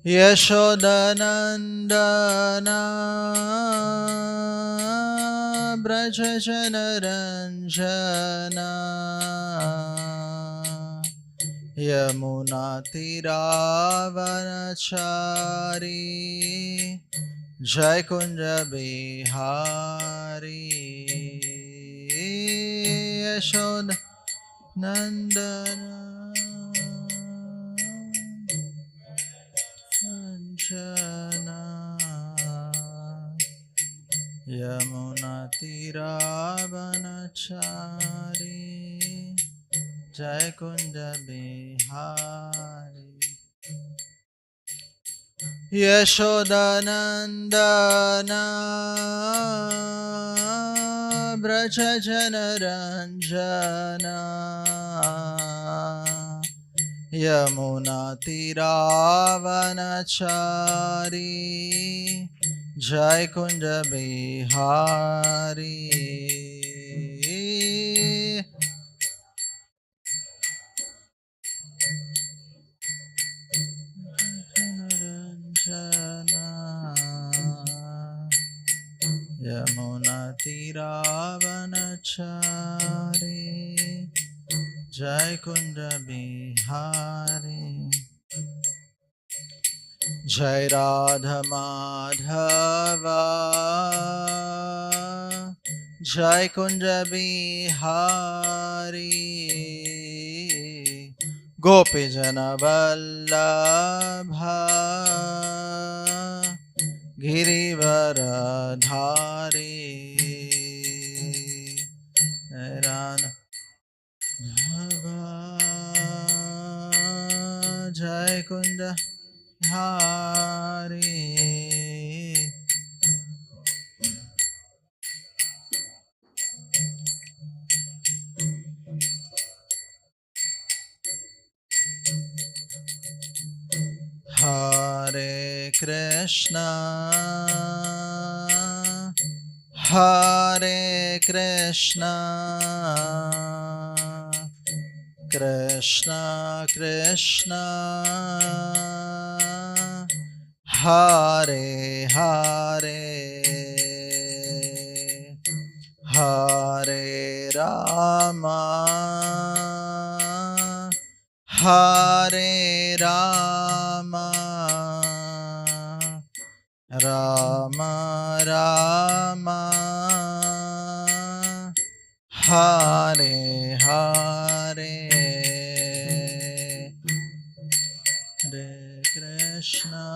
Yashodanandana Brajajanaranjana Yamunatiravanachari Jai Kunja Bihari Yashodanandana Jana Yamunatiravanachari Jai Kunda Bihari Yashodanandana Brajajanaranjana Yamunatiravanachari Jai Kunda Bihari Yamunatiravanachari Jai Kunda Bihari Jai Radha Madhava Jai Kunda Bihari Gopi Jana Vallabha Girivaradhari Rana Jai Kunda Hari Hare Krishna Hare Krishna Krishna Krishna Hare Hare Hare Rama Hare Rama Rama Rama Hare Hare Hare Krishna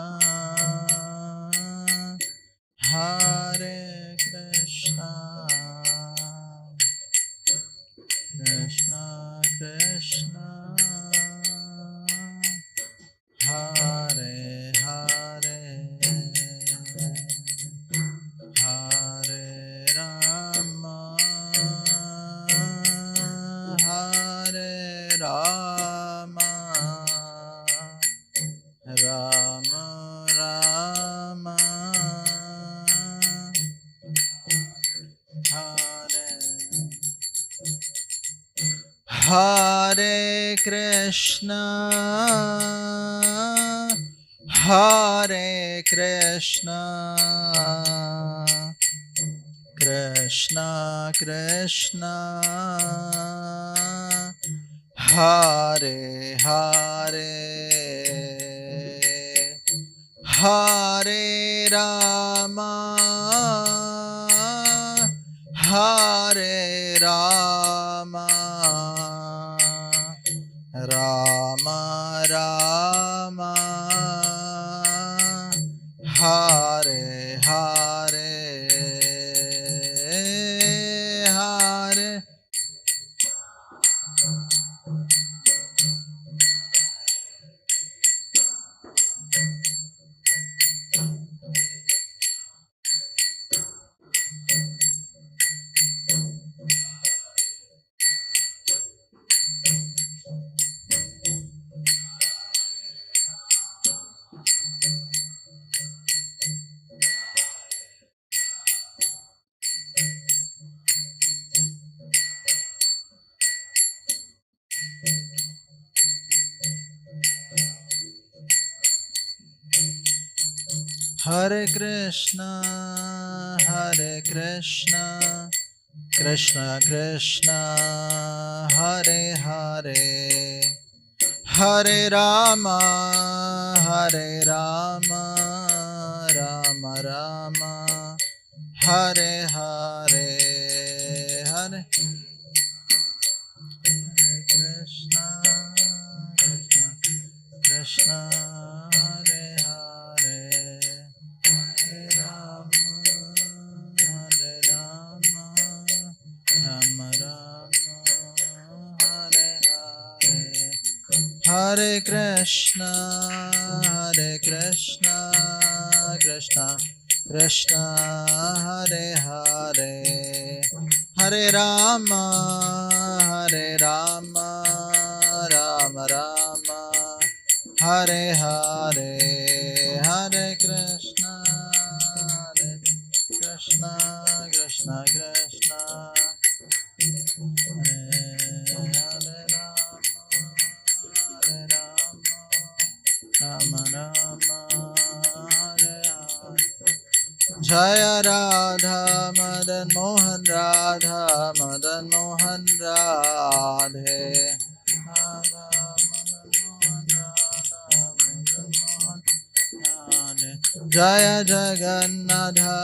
Hare Krishna Krishna Krishna Hare Hare Hare Rama Hare Rama Rama Rama Hare Hare Krishna Hare Krishna Krishna Krishna Hare Hare Hare Rama Hare Rama Rama Rama Hare Hare Hare Hare Krishna, Hare Krishna, Krishna Krishna, Hare Hare, Hare Rama, Hare Rama, Rama Rama, Hare Hare, Hare Krishna, Krishna Krishna, Hare Hare, Hare Rama, Hare Rama, Rama Rama, Hare Hare, Hare Krishna, Hare Krishna, Krishna Krishna, Hare Hare, Hare Rama, Hare Rama, Rama Rama, Hare Hare, Hare Krishna, Hare Krishna, Krishna Krishna, Hare Rama, Hare Rama, Rama Rama, Hare Hare. Jaya Radha Madan Mohan Radha Madan Mohan Radhe Radha Madan Mohan Radha Madan Mohan Radhe. Jaya Jagannatha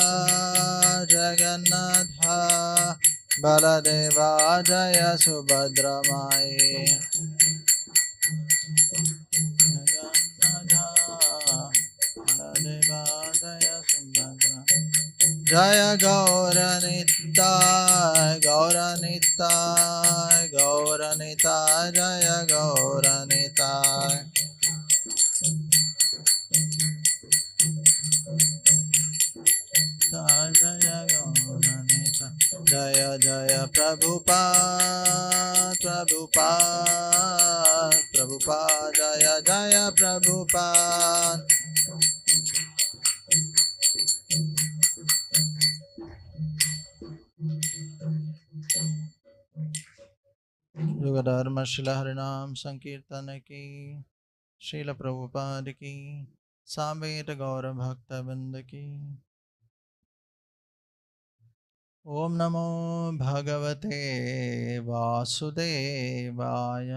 Jagannatha Baladeva Jaya Subhadra Mai Jagannatha Baladeva Jaya Subhadra Jaya Gauranitai, Gauranitai, Gauranitai, Jaya Gauranitai. Jaya Gauranitai, Jaya Jaya Prabhupada, Prabhupada, Prabhupada, Jaya Jaya Prabhupada. युगधर्म शिल हरिनाम संकीर्तन की श्रील प्रभुपाद की सामेत गौर भक्त बिंद की। ओम नमो भगवते वासुदेवाय।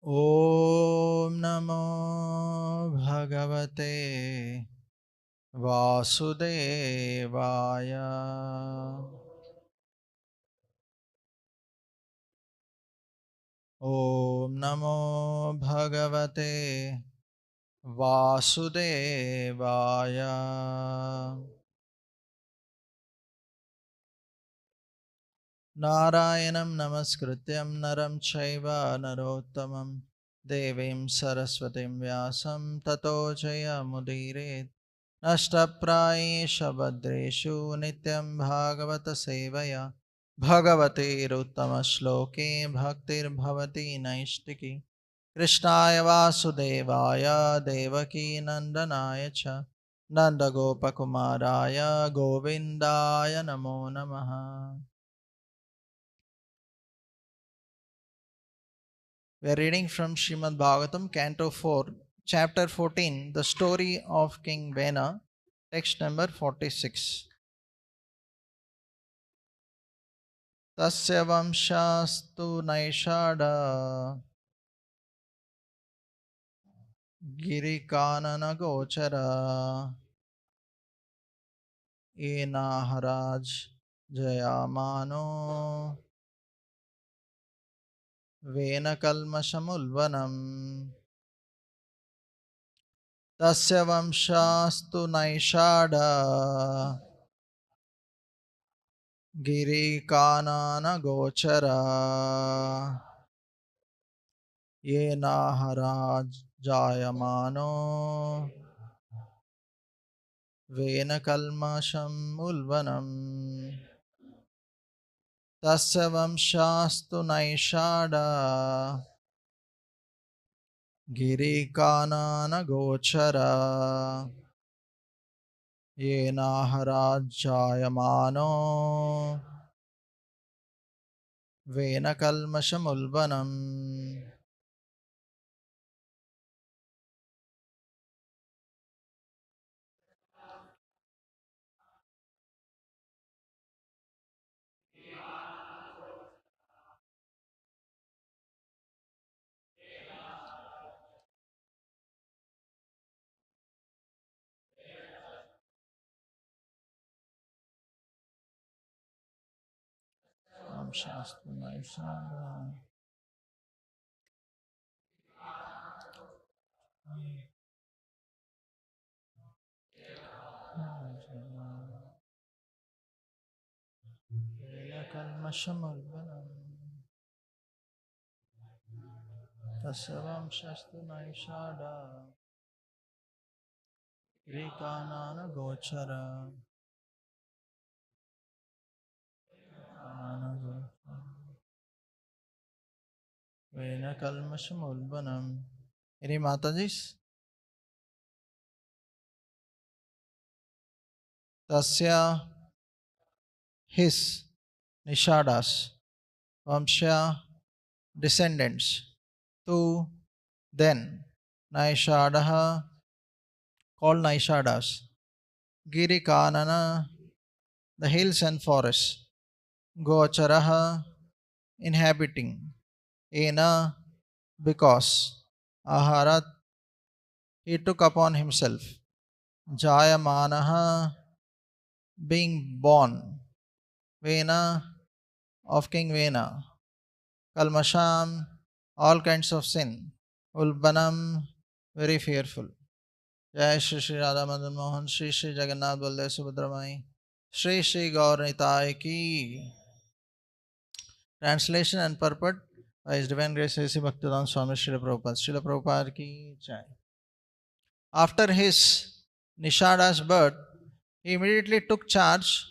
ओम नमो भगवते वासुदेवाय। ओम नमो भगवते वासुदेवाय। नारायणं नमस्कृत्यं नरं चैव नरोत्तमं देवीं सरस्वतीं व्यासं ततो जयमुदीरयेत्। नष्टप्रायेषु भद्रेषु नित्यं भागवत सेवया भगवतेरुत्तमश्लोके भक्तिर्भवति नैष्टिकी। कृष्णाय वासुदेवाय देवकी नन्दनाय च नन्दगोपकुमाराय गोविन्दाय नमो नमः। We are reading from Srimad Bhagavatam, Canto 4, Chapter 14, The Story of King Vena, text number 46. Tasya vamshastu naishada girikanana gochara enaharaj jayamano venakalmashamulvanam. Tasya vamshastu naishada गिरिकानन गोचरा येनाहराज जायमानो वेन कल्मषम् उल्बनम्। तस्य वंशास्तु नैषाढा गिरिकानन गोचरा येनाहराज जायमानो वेन कल्मषम् उल्बनम्। Tasavam Shastu Naishada. Kalmashamalbanam Tasavam Shastu Naishada. Rikanana Gochara. Vena Kalmashamalbanam. Any Matajis? Tasya his Nishadas Vamsha descendants to then Naishadaha called Naishadas Giri Kanana the hills and forests Gocharaha inhabiting Ena because Aharat he took upon himself Jayamanaha being born Vena of King Vena Kalmasham all kinds of sin Ulbanam very fearful. Jai Shri Shri Radha Madan Mohan Shri Shri Jagannath Baldev Subhadra Mai Shri Shri Gaur Nitai Ki. Translation and purport by His Divine Grace A.C. Bhaktivedanta Swami Srila Prabhupada. Srila Prabhupada Ki Jai. After his Nishada's birth, he immediately took charge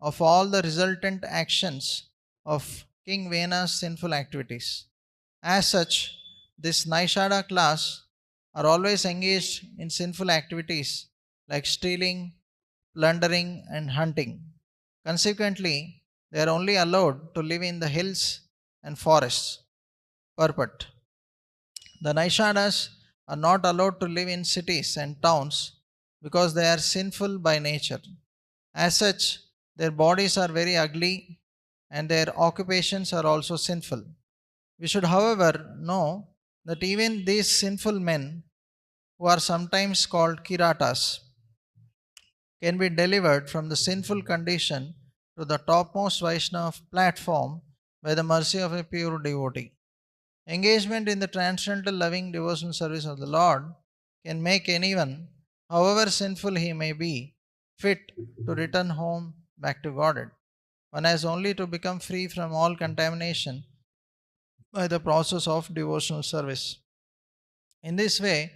of all the resultant actions of King Vena's sinful activities. As such, this Naishada class are always engaged in sinful activities like stealing, plundering, and hunting. Consequently, they are only allowed to live in the hills and forests. Purport: the Naishadas are not allowed to live in cities and towns because they are sinful by nature. As such, their bodies are very ugly and their occupations are also sinful. We should, however, know that even these sinful men, who are sometimes called Kiratas, can be delivered from the sinful condition to the topmost Vaishnava platform by the mercy of a pure devotee. Engagement in the transcendental loving devotional service of the Lord can make anyone, however sinful he may be, fit to return home back to Godhead. One has only to become free from all contamination by the process of devotional service. In this way,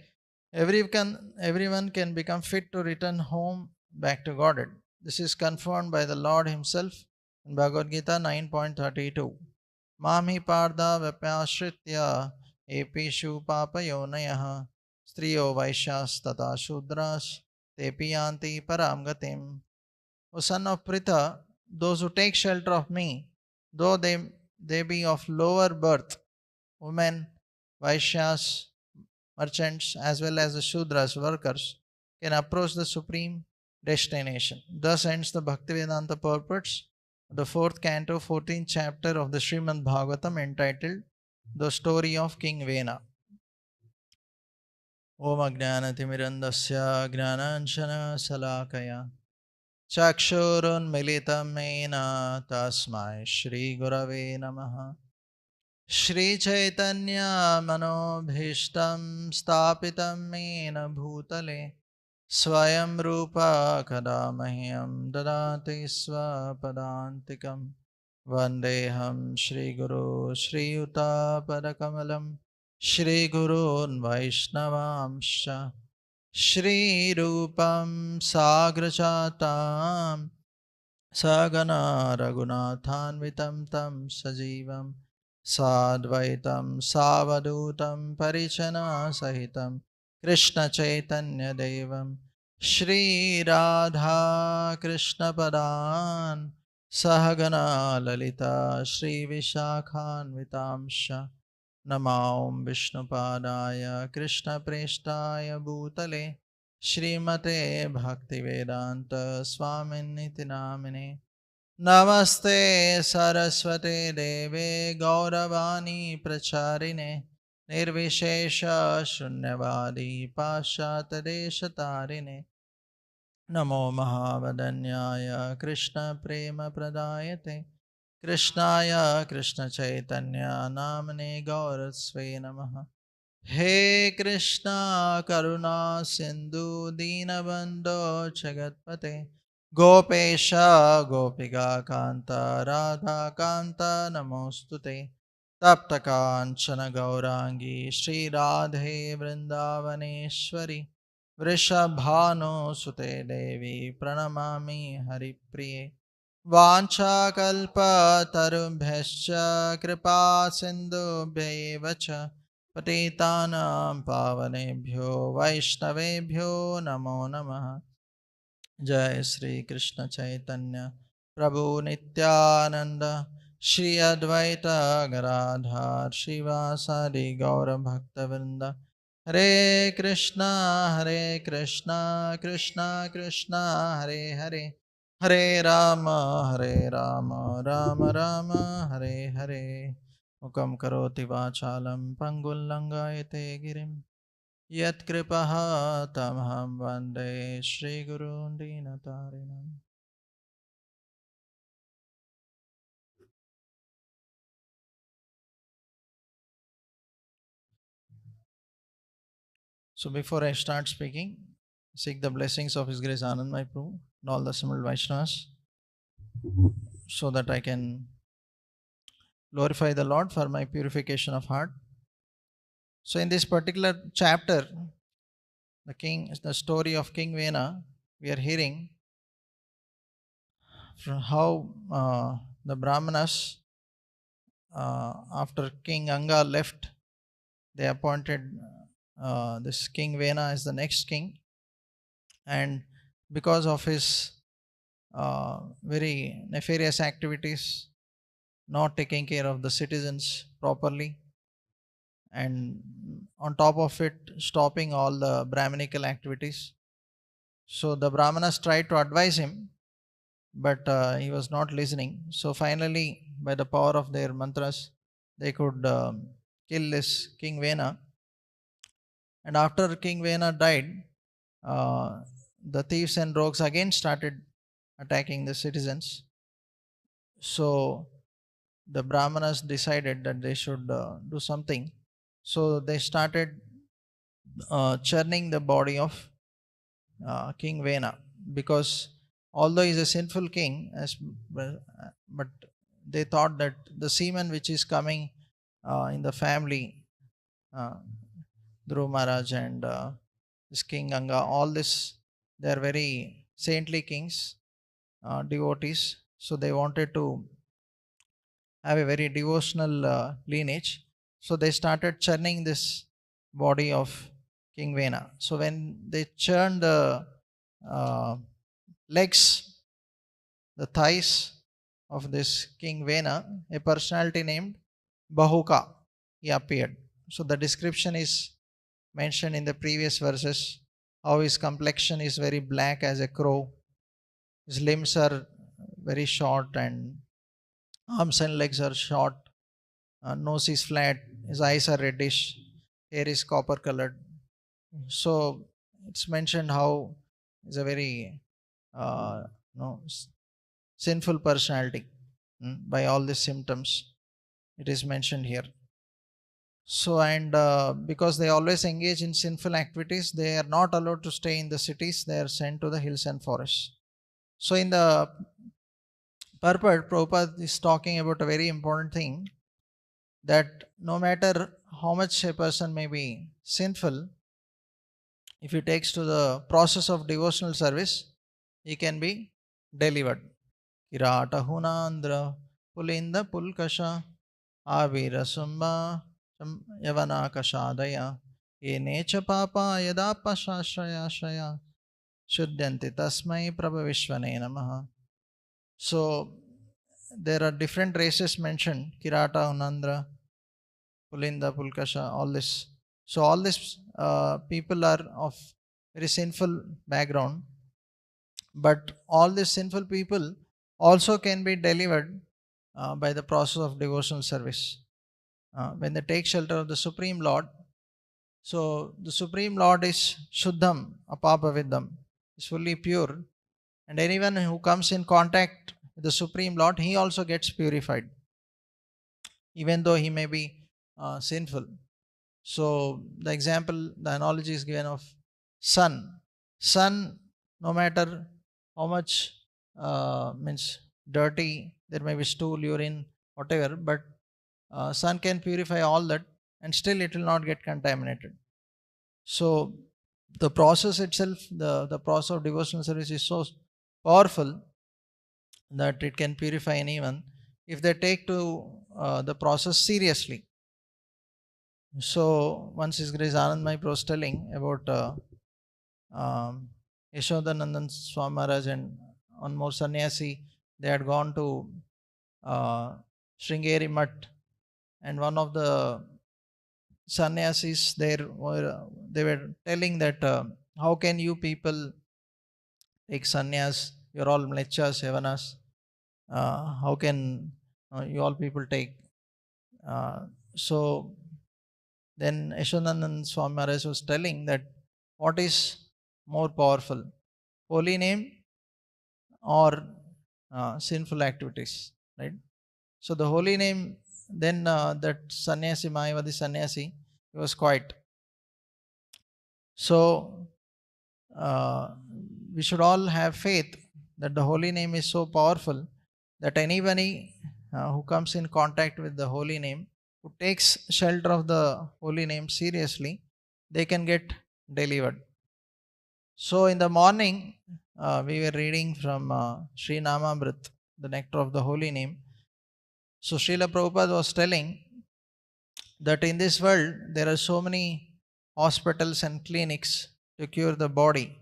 everyone can become fit to return home back to Godhead. This is confirmed by the Lord Himself in Bhagavad Gita 9.32. Mami Parda Vapyashritya Epishu Papayonayah Striyo Vaishyas Tata Shudras Tepiyanti Param Gatim. O son of Pritha, those who take shelter of me, though they be of lower birth, women, Vaishyas, merchants, as well as the Shudras, workers, can approach the supreme destination. Thus ends the Bhaktivedanta purports, the 4th canto, 14th chapter of the Srimad Bhagavatam, entitled The Story of King Vena. Om Ajnanatimirandasya Jnananjana Salakaya Chakshurunmilitam Mena Tasmai Shri Gurave Namaha. Shri Chaitanya Manobhishtam Stapitam Mena Bhutale Swayam Rupa Kadamahyam Dadati Swapadantikam Vandeham Shri Guru Shri Yuta Padakamalam Shri Gurun Vaishnavamsha Shri Rupam Sagrachatam Sagana Raghunathanvitam Tam Sajivam Sadvaitam Savadutam Parichana Sahitam Krishna Chaitanya Devam Shri Radha Krishna Padan Sahagana Lalita Shri Vishakhanvitamsha Namaum Vishnupadaya Krishna Preshtaya Bhutale Shrimate Bhaktivedanta Swaminiti Namine Namaste Saraswate Deve Gauravani Pracharine Nirvishesha Shunyavadi Pashyata Deshatarine Namo Mahavadanyaya Krishna Prema Pradayate Krishnaya Krishna Chaitanya Namane Gaurasve Namaha. He Krishna Karuna Sindhu Dinabandho Jagatpate Gopesha Gopika Kanta Radha Kanta Namostute Tapta Kanchana Gaurangi Shri Radhe Vrindavaneshwari Vrishabhano Sute Devi Pranamami Haripriye Vanchakalpatarubhyascha Kripa Sindhubhyeva cha पतितानां पावनेभ्यो वैष्णवेभ्यो नमो नमः. जय श्री कृष्ण चैतन्य प्रभु नित्यानंद श्री अद्वैत गदाधर श्रीवासादि गौर भक्तवृंद. हरे कृष्णा कृष्णा कृष्णा हरे हरे, हरे राम राम राम हरे हरे. मुखं करोति वाचालं पङ्गुल्लङ्घयते गिरिं यत्कृपः तमहं वन्दे श्रीगुरून् दीनतारिणम्. So before I start speaking, seek the blessings of His Grace Anandamai Prabhu and all the assembled Vaishnavas, so that I can glorify the Lord for my purification of heart. So in this particular chapter, the story of King Vena, we are hearing from how the Brahmanas, after King Anga left, they appointed this King Vena as the next king, and because of his very nefarious activities, not taking care of the citizens properly, and on top of it, stopping all the Brahminical activities. So the Brahmanas tried to advise him, but he was not listening. So finally, by the power of their mantras, they could kill this King Vena. And after King Vena died, the thieves and rogues again started attacking the citizens. So the Brahmanas decided that they should do something. So they started churning the body of King Vena, because although he is a sinful king, but they thought that the semen which is coming in the family, uh, Dhruv Maharaj and this King Ganga, all this, they are very saintly kings, devotees. So they wanted to have a very devotional lineage. So they started churning this body of King Vena. So when they churned the uh, legs, the thighs of this King Vena, a personality named Bahuka, he appeared. So the description is mentioned in the previous verses, how his complexion is very black as a crow, his limbs are very short, and arms and legs are short, nose is flat, his eyes are reddish, hair is copper colored. So it's mentioned how is a very uh, sinful personality, by all these symptoms. It is mentioned here. So, and because they always engage in sinful activities, they are not allowed to stay in the cities, they are sent to the hills and forests. So, in the purport, Prabhupada is talking about a very important thing, that no matter how much a person may be sinful, if he takes to the process of devotional service, he can be delivered. Kirata Hunandra Pulinda Pulkasha Avira Sumba Yavana Kashadaya Enecha Papa Yadapa Shashraya Shaya Shuddhanti Tasmai Prabhavishwane Namaha. So there are different races mentioned: Kirata, Hunandra, Pulinda, Pulkasha, all this. So all these people are of very sinful background, but all these sinful people also can be delivered by the process of devotional service. When they take shelter of the Supreme Lord, so the Supreme Lord is Shuddham, Apapavidam, is fully pure, and anyone who comes in contact with the Supreme Lord, he also gets purified, even though he may be sinful. So the example, the analogy is given of sun. Sun, no matter how much means dirty, there may be stool, urine, whatever, but sun can purify all that, and still it will not get contaminated. So the process itself, the process of devotional service is so powerful that it can purify anyone if they take to the process seriously. So once His Grace Anandmai Pr was telling about Yashodanandan Swami Maharaj and one more sannyasi, they had gone to Sringeri Mutt, and one of the sannyasis there they were telling that how can you people take sannyas? You're all mlechas, yavanas. How can you all people take? So then Yashodanandan Swami Maharaj was telling that what is more powerful, holy name or sinful activities, right? So the holy name, then that sannyasi, Mayavadi sannyasi, he was quiet. So we should all have faith that the holy name is so powerful that anybody who comes in contact with the holy name, who takes shelter of the holy name seriously, they can get delivered. So in the morning, we were reading from Sri Namamrit, the nectar of the holy name. So Srila Prabhupada was telling that in this world there are so many hospitals and clinics to cure the body,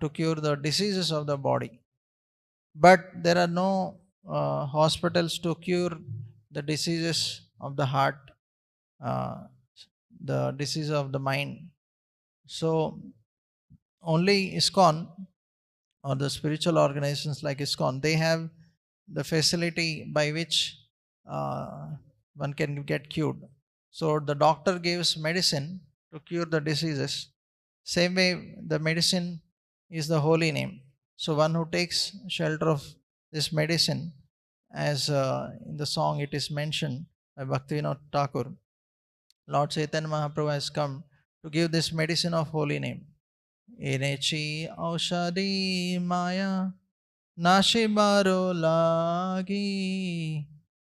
to cure the diseases of the body. But there are no hospitals to cure the diseases of the heart, the disease of the mind. So only ISKCON or the spiritual organizations like ISKCON, they have the facility by which one can get cured. So the doctor gives medicine to cure the diseases. Same way, the medicine is the holy name. So one who takes shelter of this medicine, as in the song it is mentioned by Bhaktivinoda Thakur, Lord Chaitanya Mahaprabhu has come to give this medicine of holy name. Enechi aushadi maya nashibaro lagi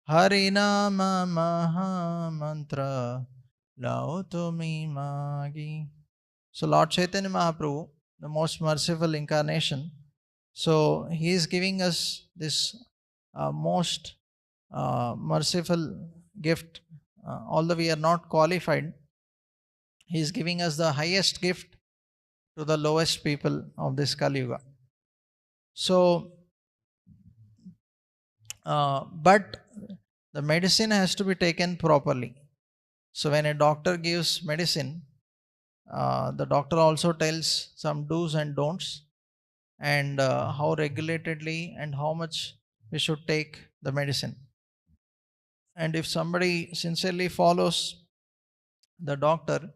Harinama Maha Mantra Lautumi Magi. So Lord Chaitanya Mahaprabhu, the most merciful incarnation, so he is giving us this most merciful gift. Although we are not qualified, he is giving us the highest gift to the lowest people of this Kali Yuga. So, but the medicine has to be taken properly. So when a doctor gives medicine, the doctor also tells some do's and don'ts, and how regulatedly and how much we should take the medicine. And if somebody sincerely follows the doctor,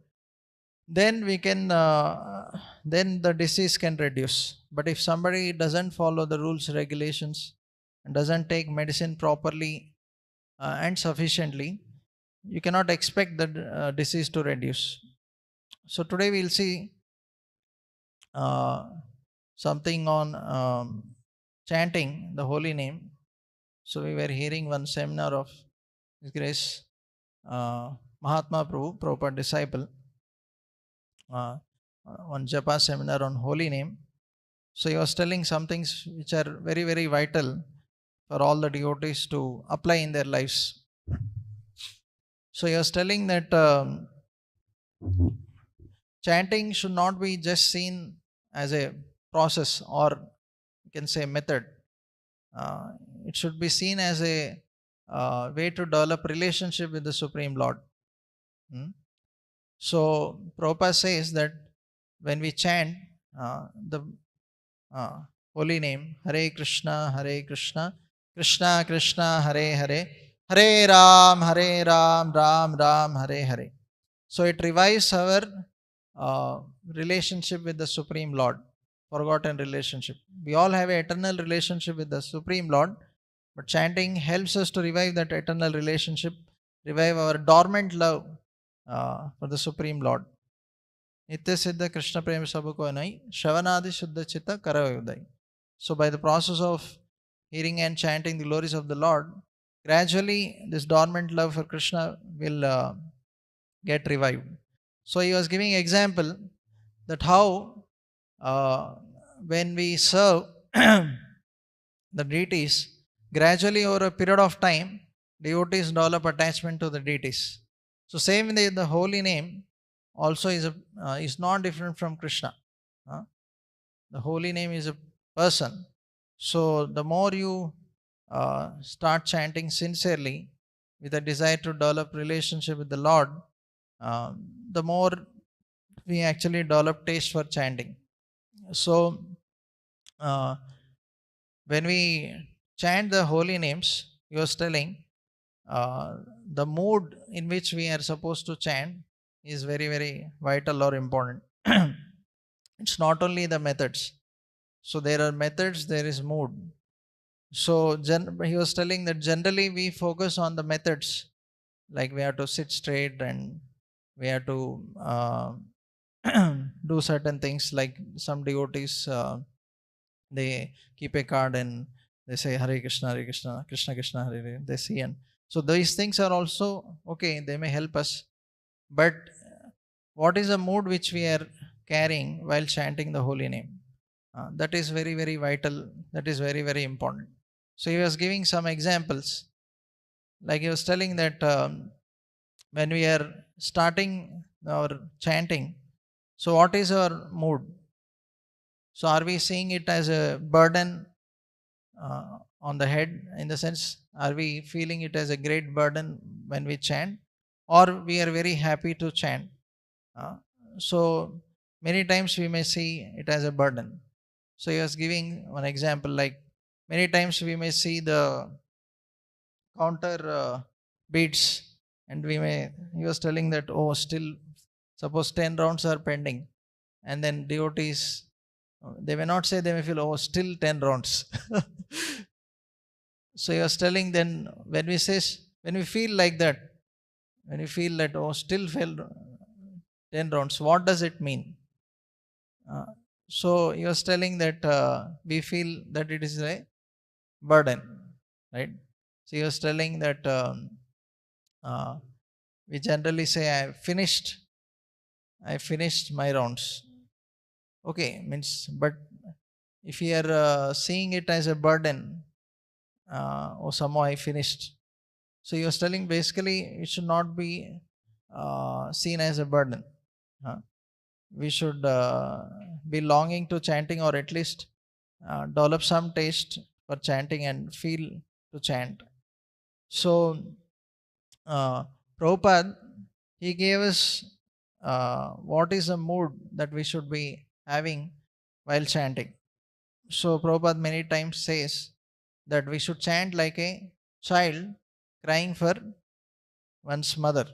then we can then the disease can reduce. But if somebody doesn't follow the rules, regulations, and doesn't take medicine properly and sufficiently, you cannot expect the disease to reduce. So today we'll see something on chanting the holy name. So we were hearing one seminar of His Grace Mahatma Prabhu, Prabhupada disciple, on Japa seminar on holy name. So he was telling some things which are very, very vital for all the devotees to apply in their lives. So he was telling that chanting should not be just seen as a process, or you can say method. It should be seen as a way to develop relationship with the Supreme Lord. So Prabhupada says that when we chant the holy name, Hare Krishna, Hare Krishna, Krishna Krishna, Hare Hare, Hare Ram, Ram Ram, Hare Hare. So it revives our relationship with the Supreme Lord. forgotten relationship. We all have an eternal relationship with the Supreme Lord, but chanting helps us to revive that eternal relationship, revive our dormant love for the Supreme Lord. Nitya Siddha Krishna Prem Sabako Anai, Shravanadi Shuddha Chitta Karavayudai. So, by the process of hearing and chanting the glories of the Lord, gradually this dormant love for Krishna will get revived. So, he was giving example that how when we serve the deities, gradually over a period of time, devotees develop attachment to the deities. So, same way, the holy name also is not different from Krishna. The holy name is a person. So, the more you start chanting sincerely with a desire to develop relationship with the Lord, the more we actually develop taste for chanting. So, uh, when we chant the holy names, he was telling the mood in which we are supposed to chant is very, very vital or important. It's not only the methods. So, there are methods, there is mood. So, he was telling that generally we focus on the methods, like we have to sit straight and we have to do certain things, like some devotees they keep a card and they say Hare Krishna, Hare Krishna, Krishna Krishna, Hare Hare. They see, and so these things are also okay. They may help us, but what is the mood which we are carrying while chanting the holy name? That is very, very vital. That is very, very important. So he was giving some examples, like he was telling that when we are starting our chanting, so what is our mood? So are we seeing it as a burden on the head, in the sense, are we feeling it as a great burden when we chant, or we are very happy to chant? So many times we may see it as a burden. So he was giving one example, like many times we may see the counter beats, and he was telling that, oh, still suppose 10 rounds are pending, and then devotees, they may not say, they may feel, oh, still 10 rounds. So he was telling, then when when we feel like that, when we feel that, oh, still failed 10 rounds, what does it mean? Uh, so he was telling that we feel that it is a burden, right? So he was telling that uh, we generally say, I finished my rounds. Okay, means, but if you are seeing it as a burden, or somehow I finished. So he was telling, basically it should not be seen as a burden. We should be longing to chanting, or at least develop some taste for chanting and feel to chant. So Prabhupada, he gave us what is the mood that we should be having while chanting. So Prabhupada many times says that we should chant like a child crying for one's mother.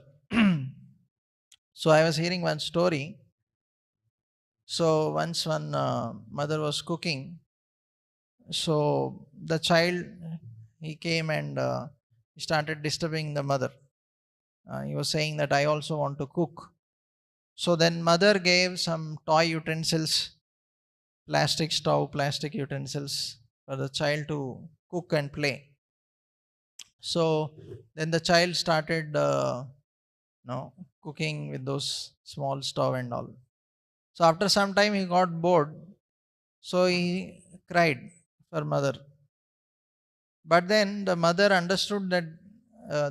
So I was hearing one story. So once one mother was cooking, so the child, he came and he started disturbing the mother. He was saying that I also want to cook. So then mother gave some toy utensils, plastic stove, plastic utensils for the child to cook and play. So then the child started cooking with those small stove and all. So after some time he got bored. So he cried for mother. But then the mother understood that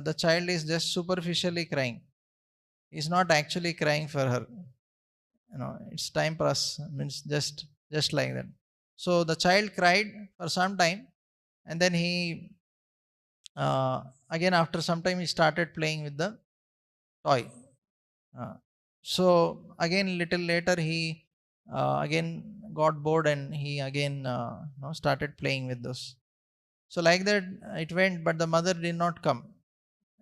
the child is just superficially crying. He's not actually crying for her. It's time pass, means just like that. So the child cried for some time, and then he again after some time he started playing with the toy. So again little later he again got bored, and he again started playing with those. So like that it went, but the mother did not come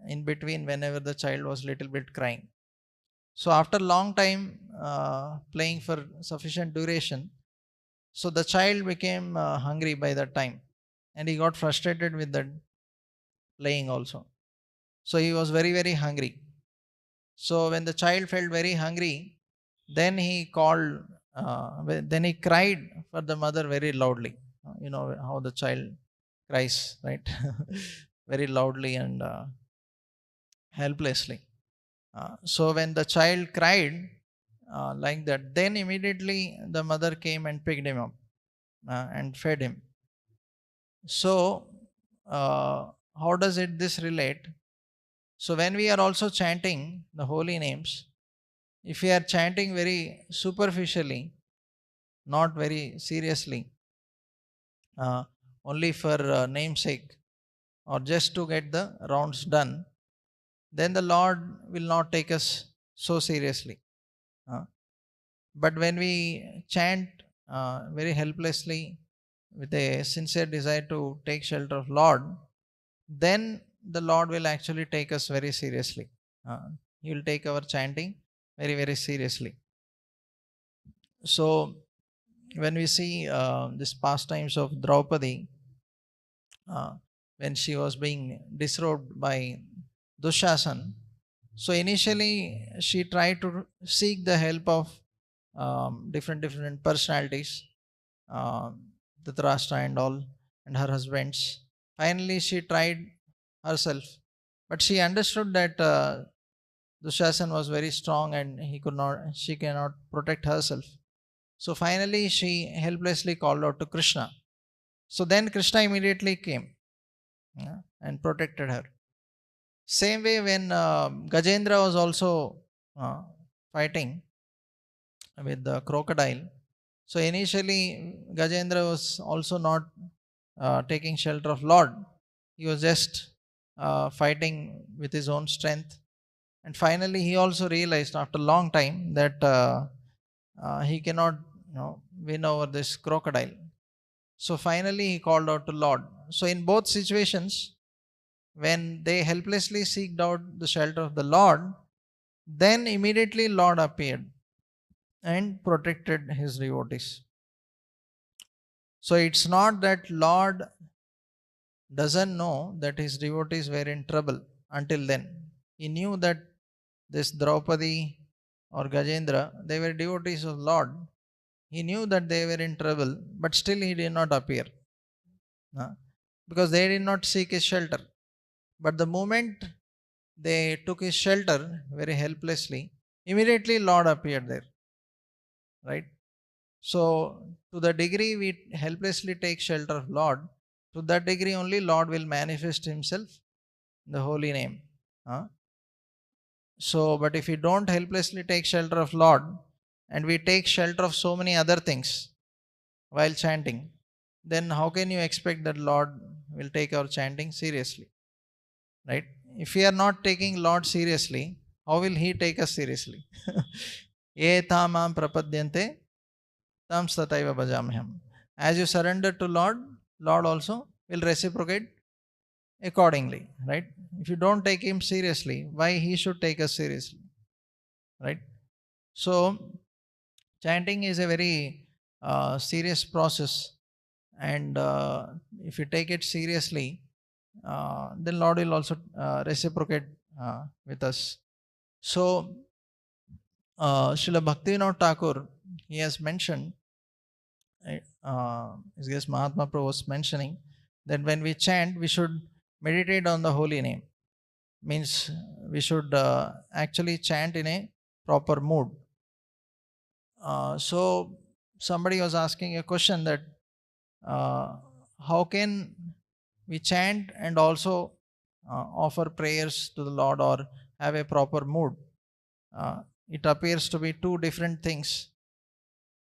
in between whenever the child was little bit crying. So after long time playing for sufficient duration, So the child became hungry by that time, and he got frustrated with that playing also. So he was very, very hungry. So when the child felt very hungry, then he called, then he cried for the mother very loudly. You know how the child cries, right? Very loudly and helplessly. So when the child cried like that, then immediately the mother came and picked him up and fed him. So how does it this relate? So when we are also chanting the holy names, if we are chanting very superficially, not very seriously, uh, only for namesake or just to get the rounds done, then the Lord will not take us so seriously. Uh, but when we chant very helplessly with a sincere desire to take shelter of Lord, then the Lord will actually take us very seriously. He will take our chanting very, very seriously. So when we see this pastimes of Draupadi, uh, when she was being disrobed by Dushasan, so initially she tried to seek the help of different personalities, um, Dhritarashtra and all, and her husbands. Finally, she tried herself, but she understood that Dushasan was very strong and she cannot protect herself. So finally, she helplessly called out to Krishna. So then Krishna immediately came, and protected her. Same way when Gajendra was also uh, fighting with the crocodile. So initially, Gajendra was also not taking shelter of Lord. He was just fighting with his own strength. And finally, he also realized after a long time that he cannot, win over this crocodile. So finally, he called out to Lord. So in both situations, when they helplessly seeked out the shelter of the Lord, then immediately Lord appeared and protected his devotees. So it's not that Lord doesn't know that his devotees were in trouble until then. He knew that this Draupadi or Gajendra, they were devotees of Lord. He knew that they were in trouble, but still he did not appear, because they did not seek his shelter. But the moment they took his shelter very helplessly, immediately Lord appeared there, right? So, to the degree we helplessly take shelter of Lord, to that degree only Lord will manifest Himself in the holy name. So, but if we don't helplessly take shelter of Lord, and we take shelter of so many other things while chanting, then how can you expect that Lord will take our chanting seriously? Right? If we are not taking Lord seriously, how will He take us seriously? Ye tamam prapadyante tam sataiva bhajamyam. As you surrender to Lord, Lord also will reciprocate accordingly. Right? If you don't take Him seriously, why He should take us seriously? Right? So, chanting is a very serious process, and if you take it seriously, then Lord will also reciprocate with us. So, Srila Bhaktivinoda Thakur, he has mentioned, I guess Mahatma Prabhu was mentioning that when we chant, we should meditate on the holy name. Means we should actually chant in a proper mood. So somebody was asking a question that how can we chant and also offer prayers to the Lord or have a proper mood? It appears to be two different things.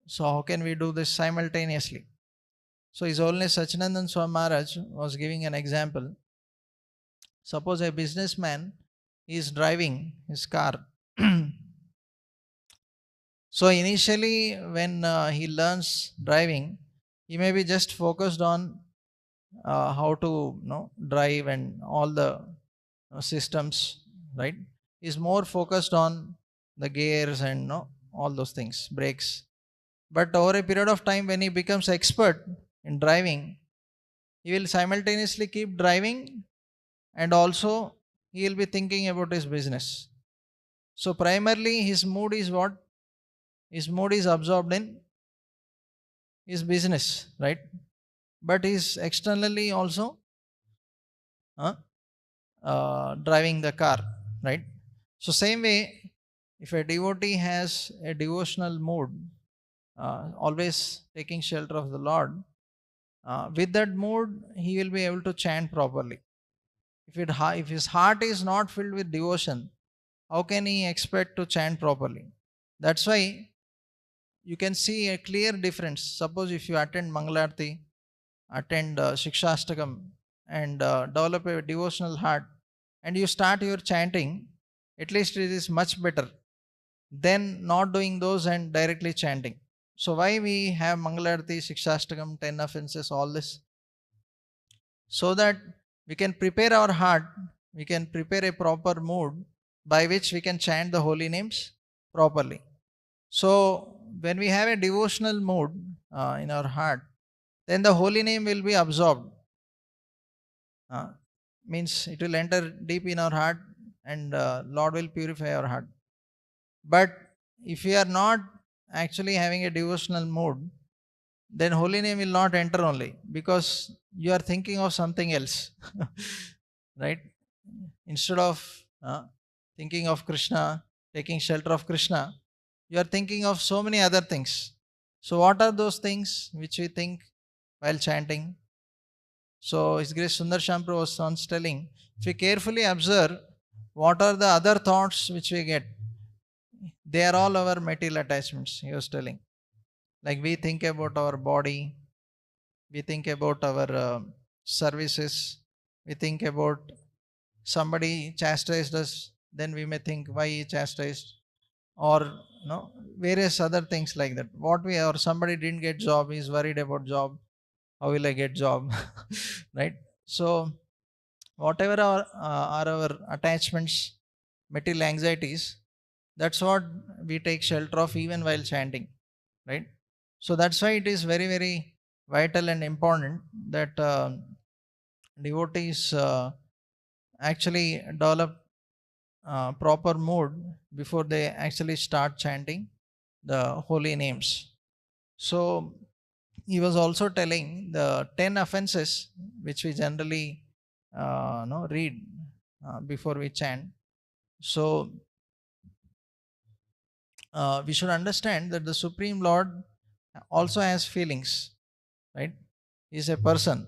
So how can we do this simultaneously? So His Holiness Sachinandan Swami Maharaj was giving an example. Suppose a businessman is driving his car. So initially, when he learns driving, he may be just focused on how to drive and all the systems, right? He's more focused on the gears and all those things, brakes. But over a period of time, when he becomes expert in driving, he will simultaneously keep driving, and also he will be thinking about his business. So primarily his mood is what? His mood is absorbed in his business, right? But he's externally also uh, driving the car, right? So same way, if a devotee has a devotional mood, always taking shelter of the Lord, with that mood he will be able to chant properly. If his heart is not filled with devotion, how can he expect to chant properly? That's why you can see a clear difference. Suppose if you attend Mangalarti, attend Shikshastakam, and develop a devotional heart, and you start your chanting, at least it is much better than not doing those and directly chanting. So why we have Mangalarti, Shikshastakam, 10 offenses, all this? So that we can prepare our heart, we can prepare a proper mood by which we can chant the holy names properly. So when we have a devotional mood in our heart, then the holy name will be absorbed. Means it will enter deep in our heart, and Lord will purify our heart. But if we are not actually having a devotional mood, then holy name will not enter only, because you are thinking of something else. Right? Instead of thinking of Krishna, taking shelter of Krishna, you are thinking of so many other things. So what are those things which we think while chanting? So His Grace Sundar Shampro was once telling, if we carefully observe what are the other thoughts which we get, they are all our material attachments, he was telling. Like we think about our body, we think about our services, we think about somebody chastised us, then we may think why he chastised, or various other things like that. What we, or somebody didn't get job, he's worried about job, how will I get job? Right? So whatever are our attachments, material anxieties, that's what we take shelter of even while chanting, right? So that's why it is very, very vital and important that devotees actually develop proper mood before they actually start chanting the holy names. So he was also telling the 10 offenses which we generally read before we chant. So we should understand that the Supreme Lord also has feelings, right? He's a person.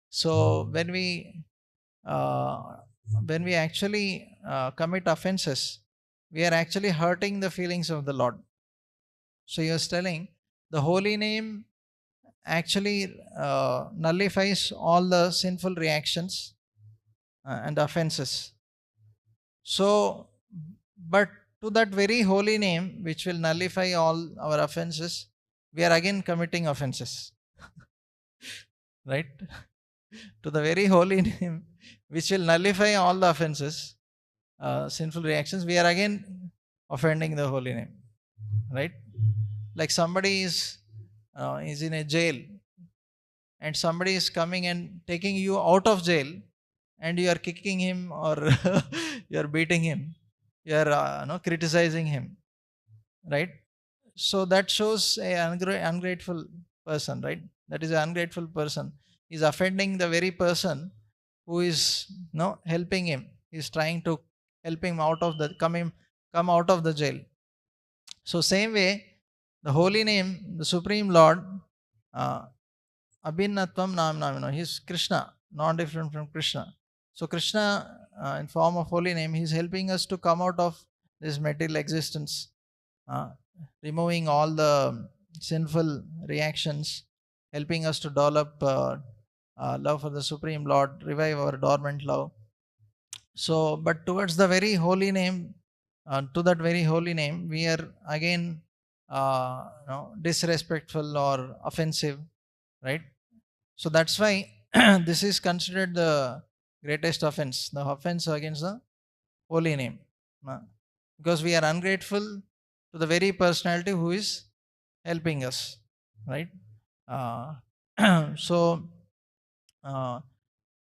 So uh, when we actually commit offenses, we are actually hurting the feelings of the Lord. So he was telling the holy name actually nullifies all the sinful reactions and offenses. So, but to that very holy name, which will nullify all our offenses, we are again committing offenses. Right? To the very holy name, which will nullify all the offenses, sinful reactions, we are again offending the holy name. Right? Like somebody is in a jail, and somebody is coming and taking you out of jail, and you are kicking him, or you are beating him, you are criticizing him, right? So that shows a ungrateful person, right? That is an ungrateful person. He is offending the very person who is helping him. He is trying to help him out of the come out of the jail. So same way, the holy name, the Supreme Lord, uh, Abhinatvam Nam Namino. He is Krishna, not different from Krishna. So Krishna, in form of holy name, he is helping us to come out of this material existence, uh, removing all the sinful reactions, helping us to develop love for the Supreme Lord, revive our dormant love. So, but towards the very holy name, to that very holy name, we are again disrespectful or offensive, right? So that's why this is considered the greatest offense, the offense against the holy name. Because we are ungrateful to the very personality who is helping us, right? Uh, so, uh,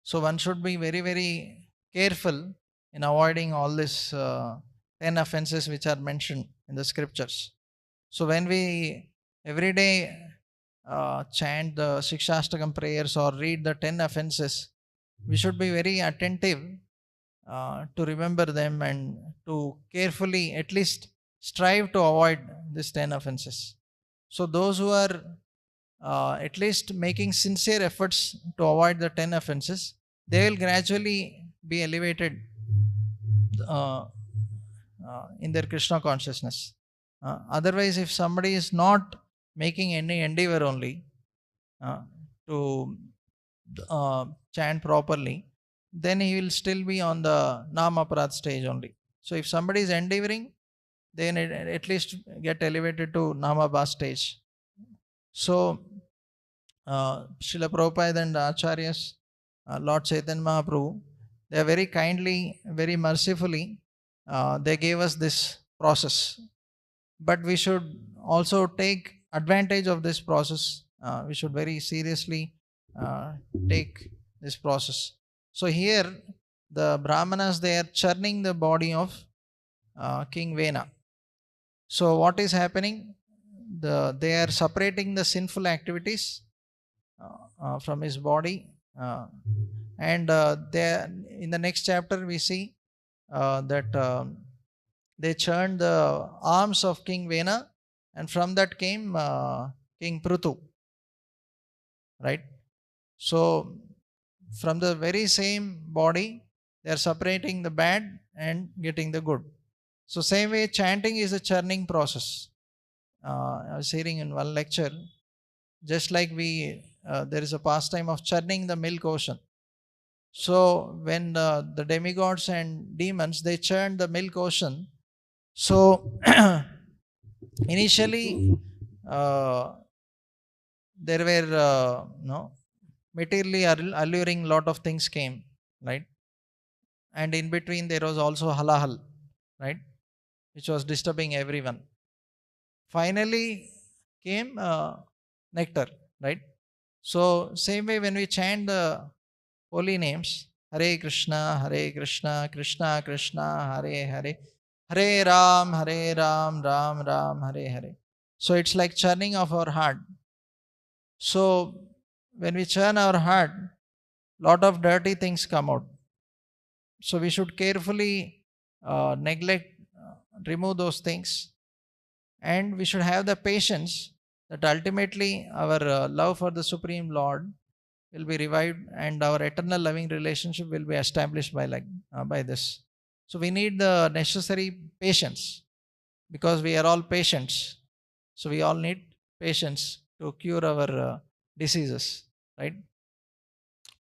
so one should be very, very careful in avoiding all these 10 offenses which are mentioned in the scriptures. So when we every day chant the Shikshastakam prayers or read the 10 offenses, we should be very attentive to remember them and to carefully at least strive to avoid these 10 offenses. So those who are at least making sincere efforts to avoid the 10 offenses, they will gradually be elevated uh, in their Krishna consciousness. Otherwise, if somebody is not making any endeavor only uh, to chant properly, then he will still be on the Namaparad stage only. So if somebody is endeavoring, then at least get elevated to Namabha stage. So Srila Prabhupada and Acharyas, Lord Chaitanya Mahaprabhu, they are very kindly, very mercifully, they gave us this process. But we should also take advantage of this process. We should very seriously take this process. So here, the Brahmanas, they are churning the body of King Vena. So what is happening? They are separating the sinful activities from his body, and there in the next chapter we see that they churned the arms of King Vena, and from that came King Prutu, right? So from the very same body, they are separating the bad and getting the good. So same way, chanting is a churning process. I was hearing in one lecture, just like there is a pastime of churning the milk ocean. So when the demigods and demons, they churned the milk ocean. So initially there were no materially alluring lot of things came, right? And in between there was also halahal, right, which was disturbing everyone. Finally came nectar, right? So same way, when we chant the holy names, Hare Krishna, Hare Krishna, Krishna Krishna, Hare Hare, Hare Ram, Hare Ram, Ram Ram, Hare Hare. So it's like churning of our heart. So when we churn our heart, lot of dirty things come out. So we should carefully neglect, remove those things, and we should have the patience that ultimately our love for the Supreme Lord will be revived and our eternal loving relationship will be established by this. So we need the necessary patience, because we are all patients. So we all need patience to cure our diseases, right?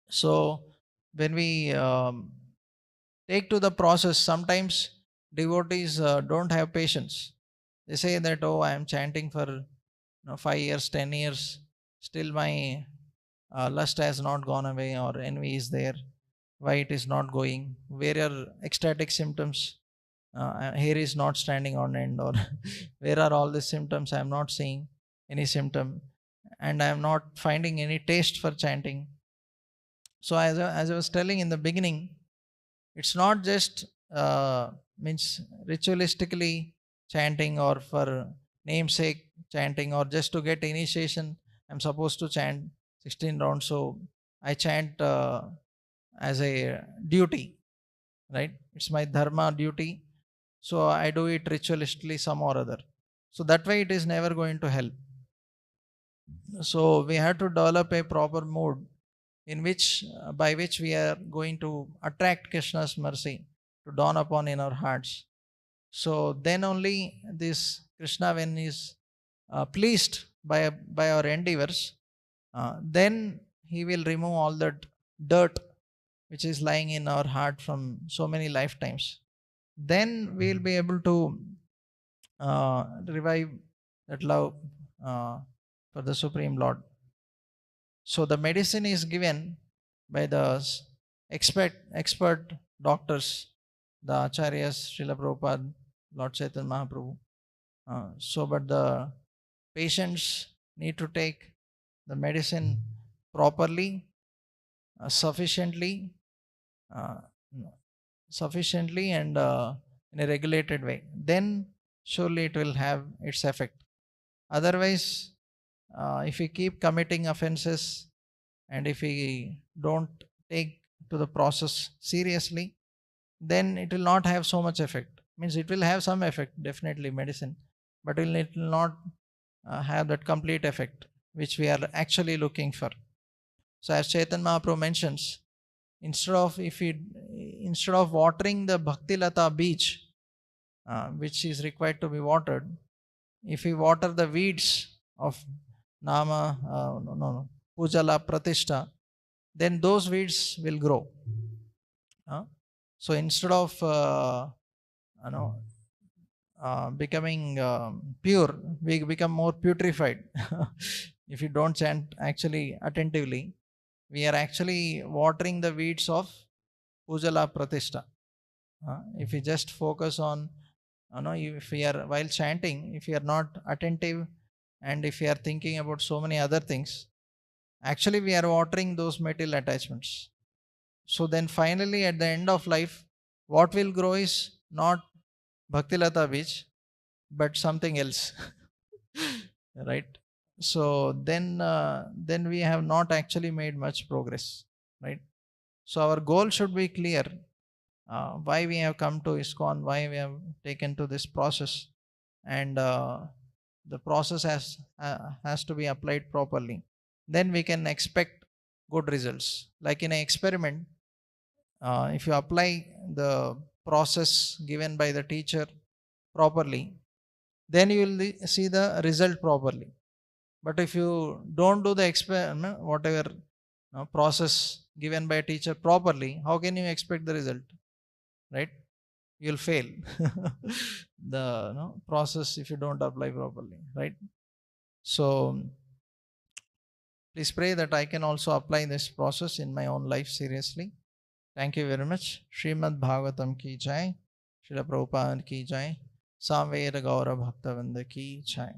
So when we take to the process, sometimes devotees don't have patience. They say that, oh, I am chanting for 5 years, 10 years, still my lust has not gone away, or envy is there. Why it is not going? Where are ecstatic symptoms? Hair is not standing on end, or where are all these symptoms? I am not seeing any symptom, and I am not finding any taste for chanting. So as I was telling in the beginning, it's not just means ritualistically chanting or for namesake chanting or just to get initiation. I'm supposed to chant 16 rounds, so I chant as a duty, right? It's my dharma duty, so I do it ritualistically some or other. So that way it is never going to help. So we have to develop a proper mood in which by which we are going to attract Krishna's mercy to dawn upon in our hearts. So then only this Krishna, when is pleased by our endeavors, then he will remove all that dirt which is lying in our heart from so many lifetimes. Then we will be able to revive that love uh, for the Supreme Lord. So the medicine is given by the expert doctors, the Acharyas, Srila Prabhupada, Lord Chaitanya Mahaprabhu. But the patients need to take the medicine properly, sufficiently, uh, and in a regulated way. Then surely it will have its effect. Otherwise, if we keep committing offenses and if we don't take to the process seriously, then it will not have so much effect. Means it will have some effect, definitely medicine, but it will not have that complete effect which we are actually looking for. So as Chaitanya Mahaprabhu mentions, instead of watering the Bhakti Lata beach, which is required to be watered, if we water the weeds of Nama, Pujala Pratishta, then those weeds will grow. So instead of becoming pure, we become more putrefied. If you don't chant actually attentively, we are actually watering the weeds of Pujala Pratishta. If we just focus on, if we are while chanting, if we are not attentive and if we are thinking about so many other things, actually we are watering those material attachments. So then finally at the end of life, what will grow is not Bhaktilata Beach, but something else. Right? So then we have not actually made much progress. Right? So our goal should be clear. Why we have come to ISKCON, why we have taken to this process, and the process has to be applied properly. Then we can expect good results. Like in an experiment, if you apply the process given by the teacher properly, then you will see the result properly. But if you don't do the experiment, whatever process given by a teacher properly, how can you expect the result? Right? You'll fail the process if you don't apply properly. Right? So please pray that I can also apply this process in my own life seriously. Thank you very much. Srimad Bhagavatam ki jai. Srila Prabhupada ki jai. Samveda Gaura Bhaktavinda ki jai.